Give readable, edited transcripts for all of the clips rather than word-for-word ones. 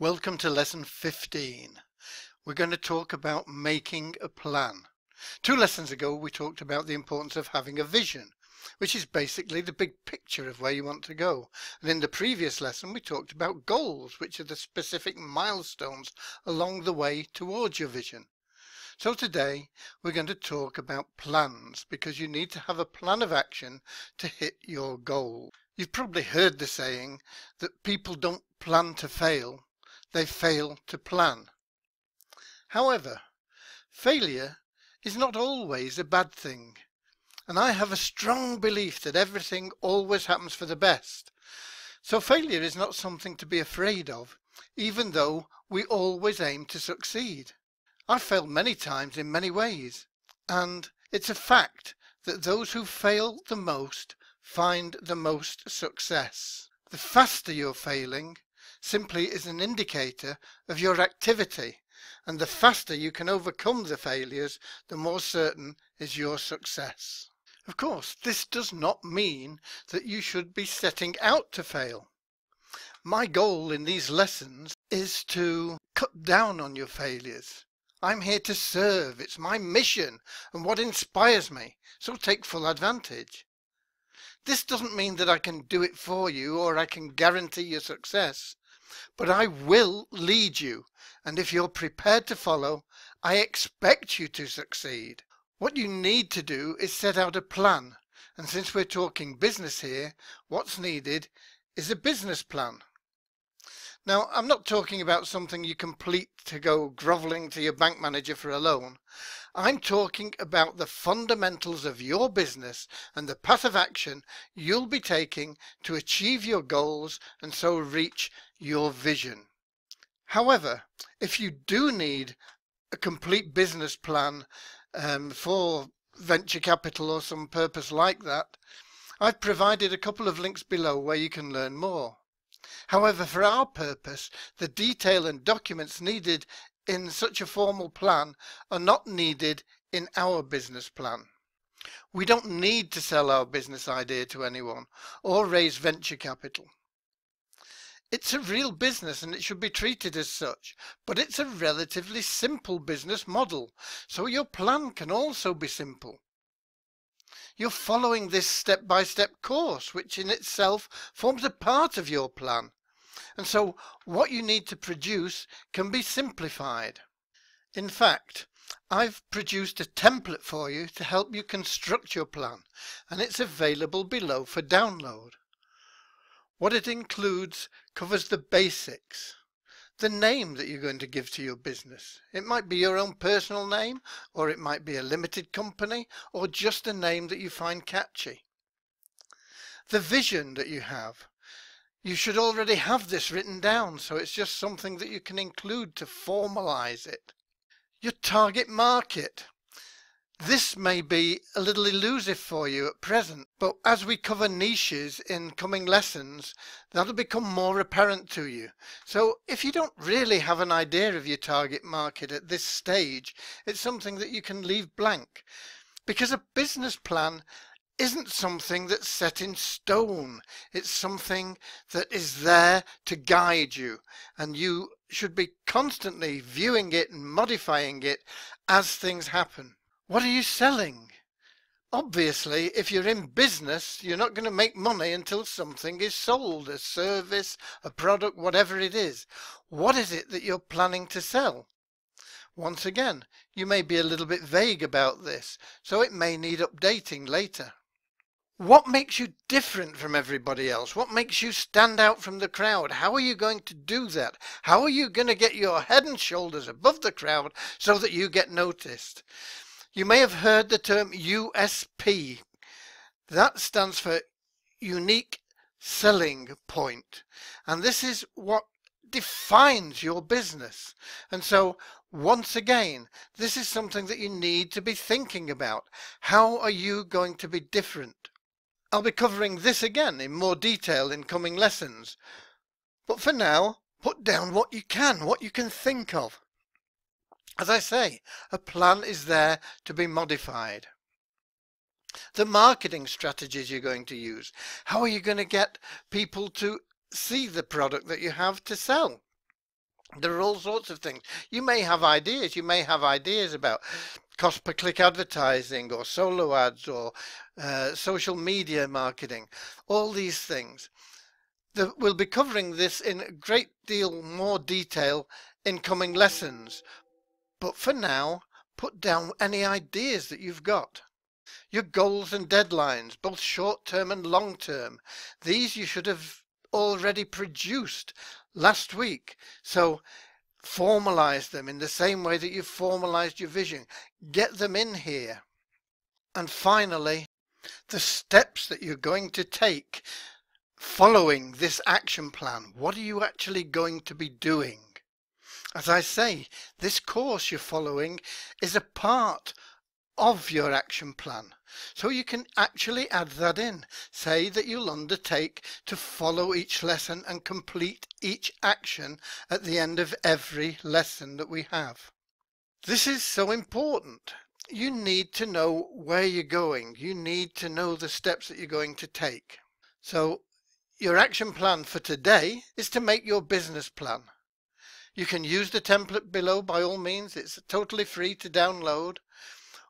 Welcome to lesson 15. We're going to talk about making a plan. 2 lessons ago we talked about the importance of having a vision, which is basically the big picture of where you want to go. And in the previous lesson we talked about goals, which are the specific milestones along the way towards your vision. So today we're going to talk about plans, because you need to have a plan of action to hit your goal. You've probably heard the saying that people don't plan to fail, they fail to plan. However, failure is not always a bad thing, and I have a strong belief that everything always happens for the best. So failure is not something to be afraid of, even though we always aim to succeed. I've failed many times in many ways, and it's a fact that those who fail the most find the most success. The faster you're failing simply is an indicator of your activity, and the faster you can overcome the failures, the more certain is your success. Of course, this does not mean that you should be setting out to fail. My goal in these lessons is to cut down on your failures. I'm here to serve. It's my mission and what inspires me, so take full advantage. This doesn't mean that I can do it for you or I can guarantee your success, but I will lead you, and if you're prepared to follow, I expect you to succeed. What you need to do is set out a plan, and since we're talking business here, what's needed is a business plan. Now, I'm not talking about something you complete to go grovelling to your bank manager for a loan. I'm talking about the fundamentals of your business and the path of action you'll be taking to achieve your goals and so reach your vision. However, if you do need a complete business plan for venture capital or some purpose like that, I've provided a couple of links below where you can learn more. However, for our purpose, the detail and documents needed in such a formal plan are not needed in our business plan. We don't need to sell our business idea to anyone or raise venture capital. It's a real business and it should be treated as such, but it's a relatively simple business model, so your plan can also be simple. You're following this step-by-step course, which in itself forms a part of your plan. And so what you need to produce can be simplified. In fact, I've produced a template for you to help you construct your plan, and it's available below for download. What it includes covers the basics. The name that you're going to give to your business. It might be your own personal name, or it might be a limited company, or just a name that you find catchy. The vision that you have. You should already have this written down, so it's just something that you can include to formalize it. Your target market. This may be a little elusive for you at present, but as we cover niches in coming lessons, that'll become more apparent to you. So if you don't really have an idea of your target market at this stage, it's something that you can leave blank, because a business plan isn't something that's set in stone. It's something that is there to guide you, and you should be constantly viewing it and modifying it as things happen. What are you selling? Obviously, if you're in business, you're not going to make money until something is sold, a service, a product, whatever it is. What is it that you're planning to sell? Once again, you may be a little bit vague about this, so it may need updating later. What makes you different from everybody else? What makes you stand out from the crowd? How are you going to do that? How are you going to get your head and shoulders above the crowd so that you get noticed? You may have heard the term USP. That stands for unique selling point. And this is what defines your business. And so, once again, this is something that you need to be thinking about. How are you going to be different? I'll be covering this again in more detail in coming lessons. But for now, put down what you can think of. As I say, a plan is there to be modified. The marketing strategies you're going to use. How are you going to get people to see the product that you have to sell? There are all sorts of things. You may have ideas. You may have ideas about cost per click advertising or solo ads or social media marketing, all these things. We'll be covering this in a great deal more detail in coming lessons. But for now, put down any ideas that you've got. Your goals and deadlines, both short-term and long-term, these you should have already produced last week. So formalize them in the same way that you've formalized your vision. Get them in here. And finally, the steps that you're going to take following this action plan. What are you actually going to be doing? As I say, this course you're following is a part of your action plan. So you can actually add that in. Say that you'll undertake to follow each lesson and complete each action at the end of every lesson that we have. This is so important. You need to know where you're going. You need to know the steps that you're going to take. So your action plan for today is to make your business plan. You can use the template below by all means. It's totally free to download.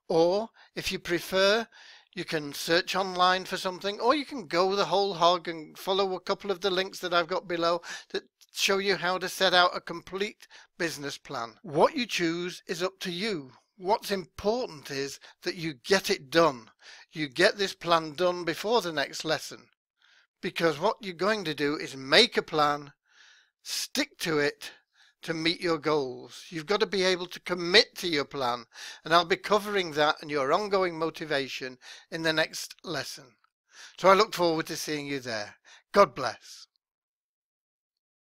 Or if you prefer, you can search online for something, or you can go the whole hog and follow a couple of the links that I've got below that show you how to set out a complete business plan. What you choose is up to you. What's important is that you get it done. You get this plan done before the next lesson. Because what you're going to do is make a plan, stick to it to meet your goals. You've got to be able to commit to your plan, and I'll be covering that and your ongoing motivation in the next lesson. So I look forward to seeing you there. God bless.